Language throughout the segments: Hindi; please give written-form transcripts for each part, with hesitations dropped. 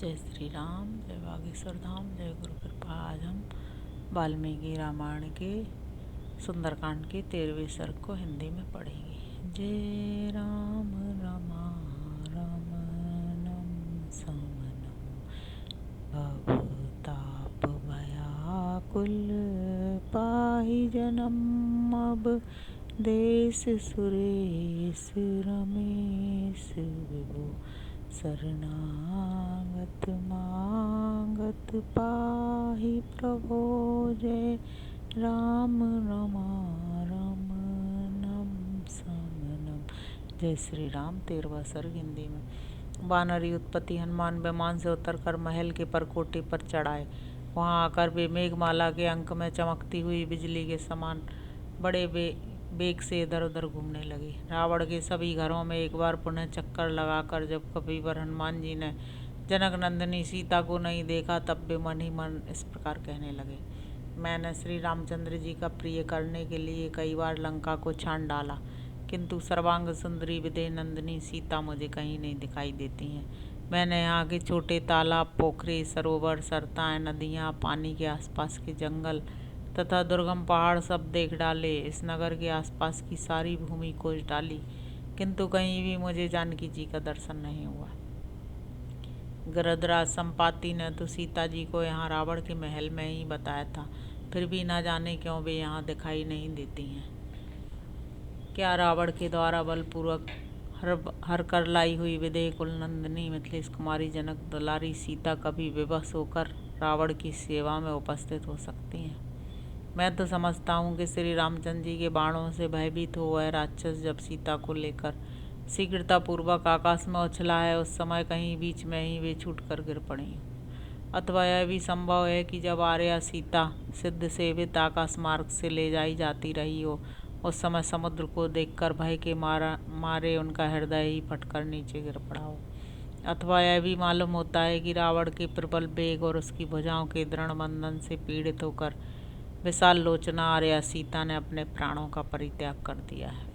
जय श्री राम, जय बागेश्वर धाम, जय गुरु कृपा। आज हम वाल्मीकि रामायण के सुंदरकांड के 13वें सर्ग को हिंदी में पढ़ेंगे। जय राम रमा रमनम समनम भवताप भयाकुल पाहि जनम। अब देश सुरेश रमेश विभो शरणागत मांगत पाहि प्रभो। जय राम रमा रमनम समनम। जय श्री राम। 13वां सर्ग हिंदी में। वानरी उत्पत्ति। हनुमान विमान से उतरकर महल के परकोटे पर चढ़ाए। वहां आकर वे मेघमाला के अंक में चमकती हुई बिजली के समान बड़े बेग से इधर उधर घूमने लगे। रावण के सभी घरों में एक बार पुनः चक्कर लगाकर जब कपिवर हनुमान जी ने जनक नंदिनी सीता को नहीं देखा, तब वे मन ही मन इस प्रकार कहने लगे। मैंने श्री रामचंद्र जी का प्रिय करने के लिए कई बार लंका को छान डाला, किंतु सर्वांग सुंदरी विदेह नंदिनी सीता मुझे कहीं नहीं दिखाई देती हैं। मैंने यहाँ के छोटे तालाब, पोखरे, सरोवर, सरताएं, नदियाँ, पानी के आसपास के जंगल तथा दुर्गम पहाड़ सब देख डाले। इस नगर के आसपास की सारी भूमि खोज डाली, किंतु कहीं भी मुझे जानकी जी का दर्शन नहीं हुआ। गृहराज संपाति ने तो सीता जी को यहाँ रावण के महल में ही बताया था, फिर भी न जाने क्यों वे यहाँ दिखाई नहीं देती हैं। क्या रावण के द्वारा बलपूर्वक हर कर लाई हुई विदेह कुल नंदिनी मिथिलेश कुमारी जनक दुलारी सीता कभी विवश होकर रावण की सेवा में उपस्थित हो सकती हैं? मैं तो समझता हूँ कि श्री रामचंद्र जी के बाणों से भयभीत हो वह राक्षस जब सीता को लेकर शीघ्रतापूर्वक आकाश में उछला है, उस समय कहीं बीच में ही वे छूट कर गिर पड़ी। अथवा यह भी संभव है कि जब आर्या सीता सिद्ध सेवित आकाश मार्ग से ले जाई जाती रही हो, उस समय समुद्र को देखकर भय के मारे उनका हृदय ही फटकर नीचे गिर पड़ा हो। अथवा यह भी मालूम होता है कि रावण के प्रबल वेग और उसकी भुजाओं के दृढ़ बंधन से पीड़ित होकर विशाल लोचना आर्या सीता ने अपने प्राणों का परित्याग कर दिया है।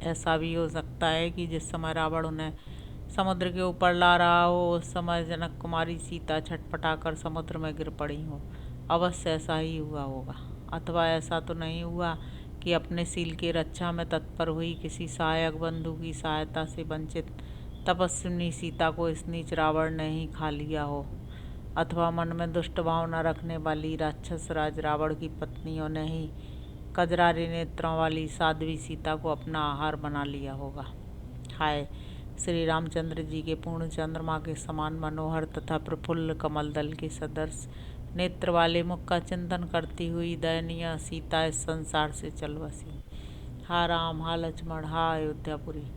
ऐसा भी हो सकता है कि जिस समय रावण उन्हें समुद्र के ऊपर ला रहा हो, उस समय जनक कुमारी सीता छटपटाकर समुद्र में गिर पड़ी हो। अवश्य ऐसा ही हुआ होगा। अथवा ऐसा तो नहीं हुआ कि अपने शील की रक्षा में तत्पर हुई किसी सहायक बंधु की सहायता से वंचित तपस्विनी सीता को इस नीच रावण ने ही खा लिया हो। अथवा मन में दुष्ट भावना रखने वाली राक्षस राज रावण की पत्नियों ने ही कजरारे नेत्रों वाली साध्वी सीता को अपना आहार बना लिया होगा। हाय, श्री रामचंद्र जी के पूर्ण चंद्रमा के समान मनोहर तथा प्रफुल्ल कमल दल के सदृश नेत्र वाले मुख का चिंतन करती हुई दयनीय सीता इस संसार से चल बसी। हा राम, हा लक्ष्मण, हा अयोध्यापुरी,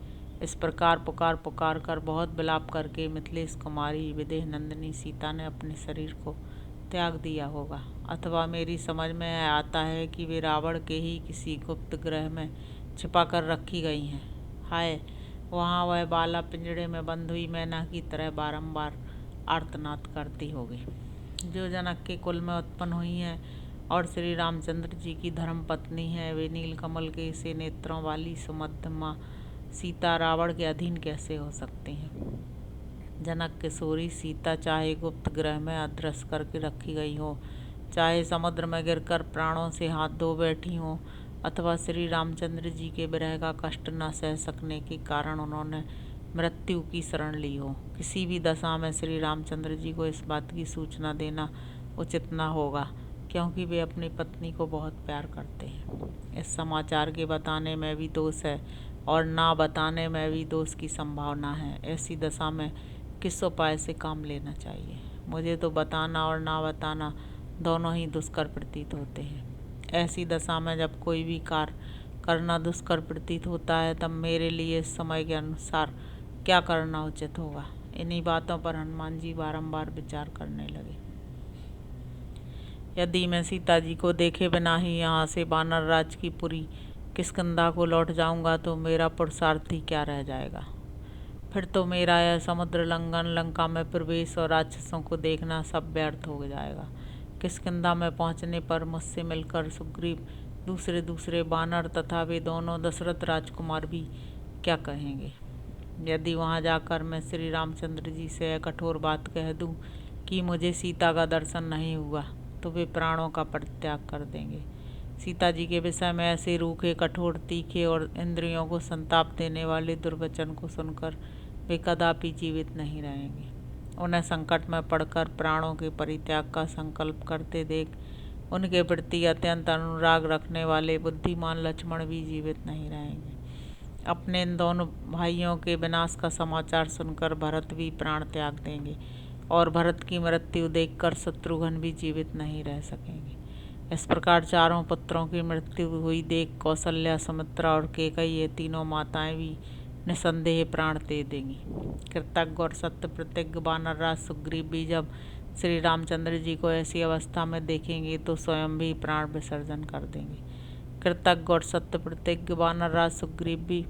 इस प्रकार पुकार कर बहुत विलाप करके मिथिलेश कुमारी विदेह नंदिनी सीता ने अपने शरीर को त्याग दिया होगा। अथवा मेरी समझ में आता है कि वे रावण के ही किसी गुप्त गृह में छिपा कर रखी गई हैं। हाय, वहाँ वह बाला पिंजड़े में बंद हुई मैना की तरह बारंबार आर्तनाद करती होगी, जो जनक के कुल में उत्पन्न हुई हैं और श्री रामचंद्र जी की धर्म पत्नी है। वे नील कमल के से नेत्रों वाली सुमध्यमा सीता रावण के अधीन कैसे हो सकती हैं? जनक किशोरी सीता चाहे गुप्त गृह में अदृश्य करके रखी गई हो, चाहे समुद्र में गिरकर प्राणों से हाथ धो बैठी हो, अथवा श्री रामचंद्र जी के विरह का कष्ट न सह सकने के कारण उन्होंने मृत्यु की शरण ली हो, किसी भी दशा में श्री रामचंद्र जी को इस बात की सूचना देना उचित न होगा, क्योंकि वे अपनी पत्नी को बहुत प्यार करते हैं। इस समाचार के बताने में भी दोष है और ना बताने में भी दोष की संभावना है। ऐसी दशा में किस उपाय से काम लेना चाहिए? मुझे तो बताना और ना बताना दोनों ही दुष्कर प्रतीत होते हैं। ऐसी दशा में जब कोई भी कार्य करना दुष्कर प्रतीत होता है, तब मेरे लिए इस समय के अनुसार क्या करना उचित होगा? इन्हीं बातों पर हनुमान जी बारंबार विचार करने लगे। यदि मैं सीता जी को देखे बिना ही यहाँ से वानर राज की पुरी किष्किंधा को लौट जाऊंगा, तो मेरा पुरुषार्थ ही क्या रह जाएगा? फिर तो मेरा यह समुद्र लंघन, लंका में प्रवेश और राक्षसों को देखना सब व्यर्थ हो जाएगा। किष्किंधा में पहुँचने पर मुझसे मिलकर सुग्रीव, दूसरे वानर तथा वे दोनों दशरथ राजकुमार भी क्या कहेंगे? यदि वहाँ जाकर मैं श्री रामचंद्र जी से यह कठोर बात कह दूँ कि मुझे सीता का दर्शन नहीं हुआ, तो वे प्राणों का परित्याग कर देंगे। सीता जी के विषय में ऐसे रूखे, कठोर, तीखे और इंद्रियों को संताप देने वाले दुर्वचन को सुनकर वे कदापि जीवित नहीं रहेंगे। उन्हें संकट में पड़कर प्राणों के परित्याग का संकल्प करते देख उनके प्रति अत्यंत अनुराग रखने वाले बुद्धिमान लक्ष्मण भी जीवित नहीं रहेंगे। अपने इन दोनों भाइयों के विनाश का समाचार सुनकर भरत भी प्राण त्याग देंगे और भरत की मृत्यु देखकर शत्रुघ्न भी जीवित नहीं रह सकेंगे। इस प्रकार चारों पुत्रों की मृत्यु हुई देख कौसल्या, सुमित्रा और कैकेयी, ये तीनों माताएं भी निसंदेह प्राण दे देंगी। कृतज्ञ और सत्य प्रतिज्ञ वानरराज सुग्रीव भी जब श्री रामचंद्र जी को ऐसी अवस्था में देखेंगे तो स्वयं भी प्राण विसर्जन कर देंगे। कृतज्ञ और सत्य प्रतिज्ञ वानरराज सुग्रीव भी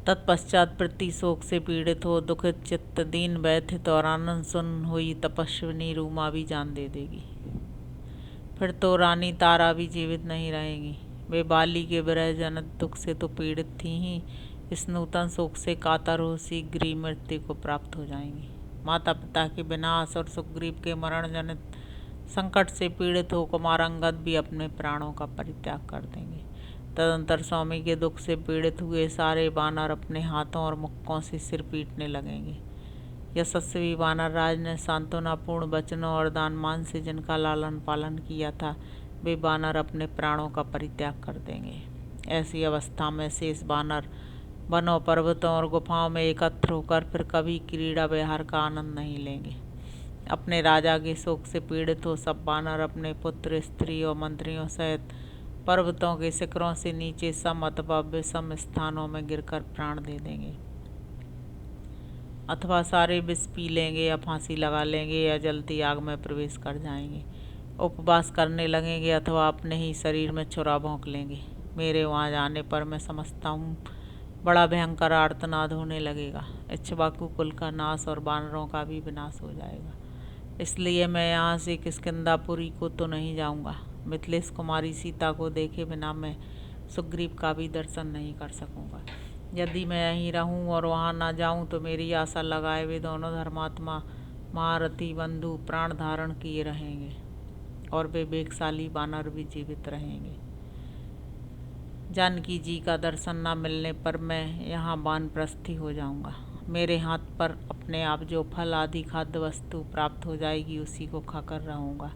तत्पश्चात प्रति शोक से पीड़ित हो दुखित चित्त, दीन, व्यथित और आनंद सुन हुई तपस्विनी रूमा भी जान दे देगी। फिर तो रानी तारा भी जीवित नहीं रहेंगी। वे बाली के विरह जनित दुख से तो पीड़ित थी ही, इस नूतन शोक से कातर हो शीघ्र ही मृत्यु को प्राप्त हो जाएंगी। माता पिता के विनाश और सुग्रीव के मरण जनित संकट से पीड़ित हो कुमार अंगद भी अपने प्राणों का परित्याग कर देंगे। तदंतर स्वामी के दुख से पीड़ित हुए सारे वानर अपने हाथों और मुक्कों से सिर पीटने लगेंगे। यशस्वी वानर राज ने सांत्वनापूर्ण वचनों और दान मान से जिनका लालन पालन किया था, वे वानर अपने प्राणों का परित्याग कर देंगे। ऐसी अवस्था में शेष वानर वनों, पर्वतों और गुफाओं में एकत्र होकर फिर कभी क्रीड़ा विहार का आनंद नहीं लेंगे। अपने राजा के शोक से पीड़ित हो सब वानर अपने पुत्र, स्त्री और मंत्रियों सहित पर्वतों के शिखरों से नीचे सम अथवा विषम स्थानों में गिरकर प्राण दे देंगे, अथवा सारे विष पी लेंगे या फांसी लगा लेंगे या जलती आग में प्रवेश कर जाएंगे, उपवास करने लगेंगे अथवा अपने ही शरीर में छुरा भोंक लेंगे। मेरे वहाँ जाने पर मैं समझता हूँ बड़ा भयंकर आर्तनाद होने लगेगा। इक्ष्वाकु कुल का नाश और वानरों का भी विनाश हो जाएगा। इसलिए मैं यहाँ से किष्किंधापुरी को तो नहीं जाऊँगा। मिथिलेश कुमारी सीता को देखे बिना मैं सुग्रीव का भी दर्शन नहीं कर सकूँगा। यदि मैं यहीं रहूं और वहां ना जाऊं तो मेरी आशा लगाए वे दोनों धर्मात्मा महारथी बंधु प्राण धारण किए रहेंगे और वे वेगशाली वानर भी जीवित रहेंगे। जानकी जी का दर्शन न मिलने पर मैं यहाँ वानप्रस्थी हो जाऊंगा। मेरे हाथ पर अपने आप जो फल आदि खाद्य वस्तु प्राप्त हो जाएगी उसी को खाकर रहूँगा,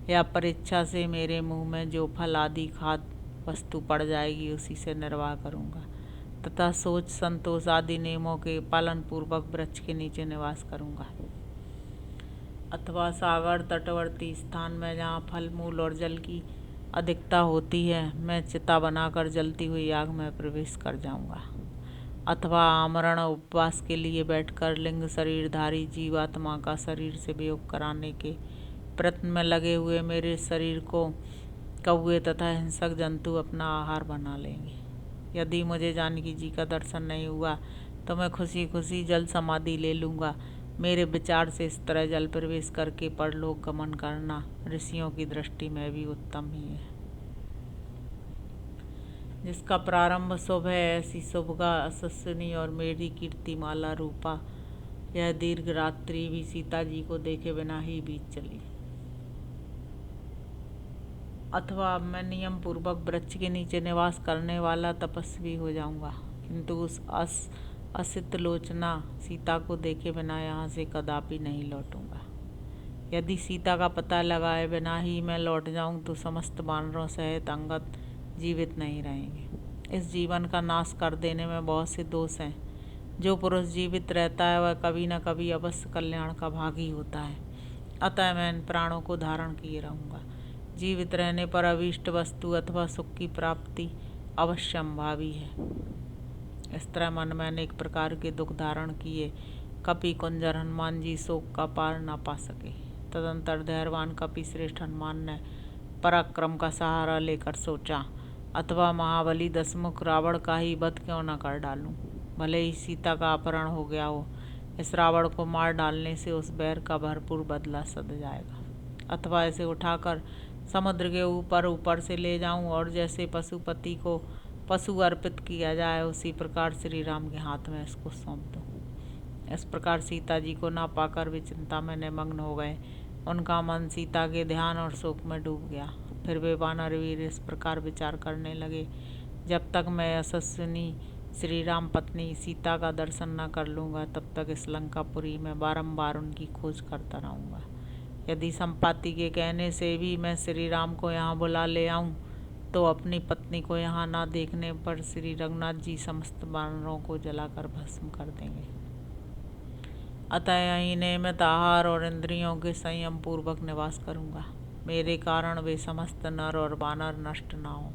या परीक्षा से मेरे मुंह में जो फल आदि खाद्य वस्तु पड़ जाएगी उसी से निर्वाह करूँगा तथा सोच संतोष आदि नियमों के पालन पूर्वक वृक्ष के नीचे निवास करूँगा, अथवा सागर तटवर्ती स्थान में जहाँ फल मूल और जल की अधिकता होती है मैं चिता बनाकर जलती हुई आग में प्रवेश कर जाऊँगा, अथवा आमरण उपवास के लिए बैठकर लिंग शरीरधारी जीवात्मा का शरीर से वियोग कराने के प्रयत्न में लगे हुए मेरे शरीर को कौवे तथा हिंसक जंतु अपना आहार बना लेंगे। यदि मुझे जानकी जी का दर्शन नहीं हुआ तो मैं खुशी खुशी जल समाधि ले लूँगा। मेरे विचार से इस तरह जल प्रवेश करके परलोक गमन करना ऋषियों की दृष्टि में भी उत्तम ही है। जिसका प्रारंभ शुभ है ऐसी शुभगा अशस्विनी और मेरी कीर्तिमाला रूपा यह दीर्घ रात्रि भी सीता जी को देखे बिना ही बीत चली। अथवा मैं नियम पूर्वक वृक्ष के नीचे निवास करने वाला तपस्वी हो जाऊंगा, किंतु उस असित लोचना सीता को देखे बिना यहाँ से कदापि नहीं लौटूंगा। यदि सीता का पता लगाए बिना ही मैं लौट जाऊं तो समस्त वानरों सहित अंगद जीवित नहीं रहेंगे। इस जीवन का नाश कर देने में बहुत से दोष हैं। जो पुरुष जीवित रहता है वह कभी न कभी अवश्य कल्याण का भागी होता है। अतः मैं इन प्राणों को धारण किए रहूँगा। जीवित रहने पर अभीष्ट वस्तु अथवा सुख की प्राप्ति अवश्य संभावी है। इस तरह मन में अनेक प्रकार के दुख धारण किए कपि कुंजर हनुमान जी शोक का पार न पा सके। तदंतर धैर्यवान कपि श्रेष्ठ हनुमान ने पराक्रम का सहारा लेकर सोचा, अथवा महाबली दशमुख रावण का ही वध क्यों न कर डालूं। भले ही सीता का अपहरण हो गया हो, इस रावण को मार डालने से उस बैर का भरपूर बदला सध जाएगा। अथवा इसे उठाकर समुद्र के ऊपर से ले जाऊं और जैसे पशुपति को पशु अर्पित किया जाए, उसी प्रकार श्री राम के हाथ में इसको सौंप दूँ। इस प्रकार सीता जी को ना पाकर वे चिंता में निमग्न हो गए। उनका मन सीता के ध्यान और शोक में डूब गया। फिर वे वानर वीर इस प्रकार विचार करने लगे, जब तक मैं यशस्विनी श्री राम पत्नी सीता का दर्शन न कर लूँगा, तब तक इस लंकापुरी में बारंबार उनकी खोज करता रहूँगा। यदि संपाति के कहने से भी मैं श्री राम को यहाँ बुला ले आऊँ, तो अपनी पत्नी को यहाँ ना देखने पर श्री रघुनाथ जी समस्त वानरों को जलाकर भस्म कर देंगे। अतः यहीं नियमित आहार और इंद्रियों के संयम पूर्वक निवास करूँगा। मेरे कारण वे समस्त नर और वानर नष्ट ना हो।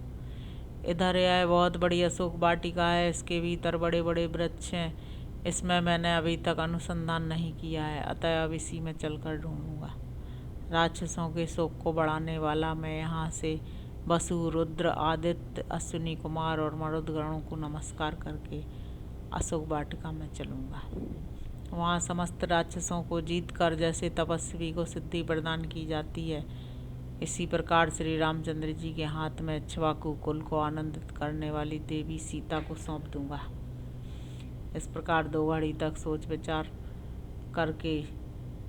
इधर यह बहुत बड़ी अशोक वाटिका है, इसके भीतर बड़े बड़े वृक्ष हैं। इसमें मैंने अभी तक अनुसंधान नहीं किया है, अतः अब इसी में चलकर ढूंढूंगा। राक्षसों के शोक को बढ़ाने वाला मैं यहाँ से वसु, रुद्र, आदित्य, अश्विनी कुमार और मरुदगणों को नमस्कार करके अशोक वाटिका में चलूँगा। वहाँ समस्त राक्षसों को जीत कर जैसे तपस्वी को सिद्धि प्रदान की जाती है, इसी प्रकार श्री रामचंद्र जी के हाथ में इक्ष्वाकु कुल को आनंदित करने वाली देवी सीता को सौंप दूंगा। इस प्रकार 2 घड़ी तक सोच विचार करके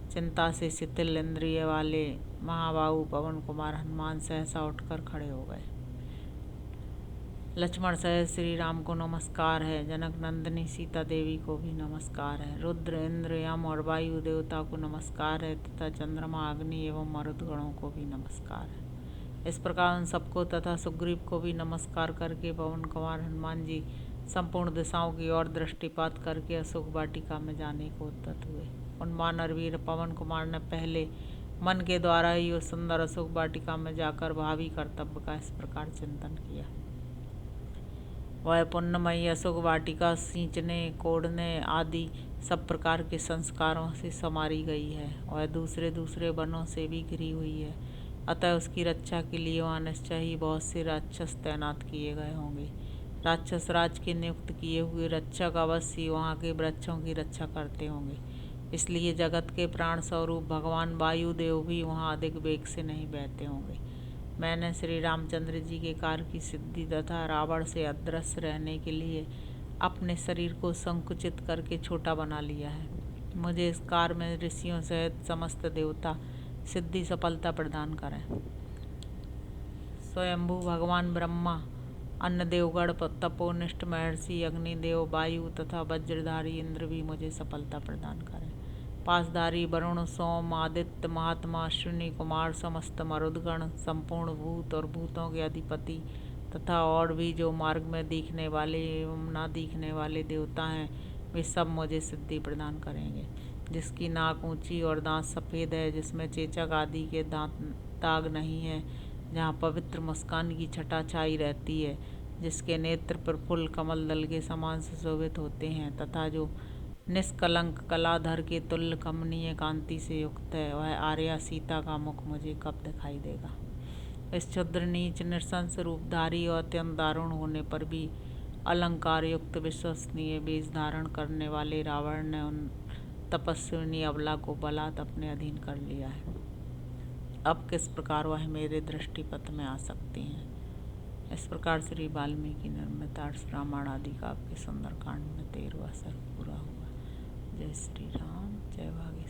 चिंता से शिथिल इंद्रिय वाले महाबाहु पवन कुमार हनुमान सहसा उठकर खड़े हो गए। लक्ष्मण सहित श्री राम को नमस्कार है, जनक नंदिनी सीता देवी को भी नमस्कार है, रुद्र, इंद्र, यम और वायु देवता को नमस्कार है तथा चंद्रमा, अग्नि एवं मरुदगणों को भी नमस्कार है। इस प्रकार उन सबको तथा सुग्रीव को भी नमस्कार करके पवन कुमार हनुमान जी संपूर्ण दिशाओं की ओर दृष्टिपात करके अशोक वाटिका में जाने को उद्यत हुए। उन वानर वीर पवन कुमार ने पहले मन के द्वारा ही उस सुंदर अशोक वाटिका में जाकर भावी कर्तव्य का इस प्रकार चिंतन किया। वह पुण्यमयी अशोक वाटिका सींचने, कोड़ने आदि सब प्रकार के संस्कारों से समारी गई है। वह दूसरे दूसरे वनों से भी घिरी हुई है, अतः उसकी रक्षा के लिए वहाँ निश्चय ही बहुत से राक्षस तैनात किए गए होंगे। राक्षस राज के नियुक्त किए हुए रक्षक अवश्य वहाँ के वृक्षों की रक्षा करते होंगे, इसलिए जगत के प्राण स्वरूप भगवान वायुदेव भी वहाँ अधिक वेग से नहीं बहते होंगे। मैंने श्री रामचंद्र जी के कार्य की सिद्धि तथा रावण से अदृश्य रहने के लिए अपने शरीर को संकुचित करके छोटा बना लिया है। मुझे इस कार्य में ऋषियों सहित समस्त देवता सिद्धि सफलता प्रदान करें। स्वयंभू भगवान ब्रह्मा, अन्य देवगण, तपोनिष्ठ महर्षि, अग्निदेव, वायु तथा वज्रधारी इंद्र भी मुझे सफलता प्रदान करें। पासधारी वरुण, सोम, आदित्य, महात्मा, अश्विनी कुमार, समस्त मरुदगण, संपूर्ण भूत और भूतों के अधिपति तथा और भी जो मार्ग में दिखने वाले एवं ना दिखने वाले देवता हैं, वे सब मुझे सिद्धि प्रदान करेंगे। जिसकी नाक ऊंची और दांत सफ़ेद है, जिसमें चेचक आदि के दाग नहीं है, जहाँ पवित्र मुस्कान की छटा छाई रहती है, जिसके नेत्र पर फूल कमल दल के समान सुशोभित होते हैं तथा जो निष्कलंक कलाधर के तुल्य कमनीय कांति से युक्त है, वह आर्या सीता का मुख मुझे कब दिखाई देगा। इस क्षुद्र नीच नृशंस रूपधारी और अत्यंत दारुण होने पर भी अलंकार युक्त विश्वसनीय वेश धारण करने वाले रावण ने उन तपस्विनी अबला को बलात् अपने अधीन कर लिया है। अब किस प्रकार वह मेरे दृष्टिपथ में आ सकती हैं। इस प्रकार श्री वाल्मीकि निर्मित रामायण आदि काव्य के सुंदरकांड में 13वां सर्ग पूरा हुआ। जय श्री राम, जय भाग्य।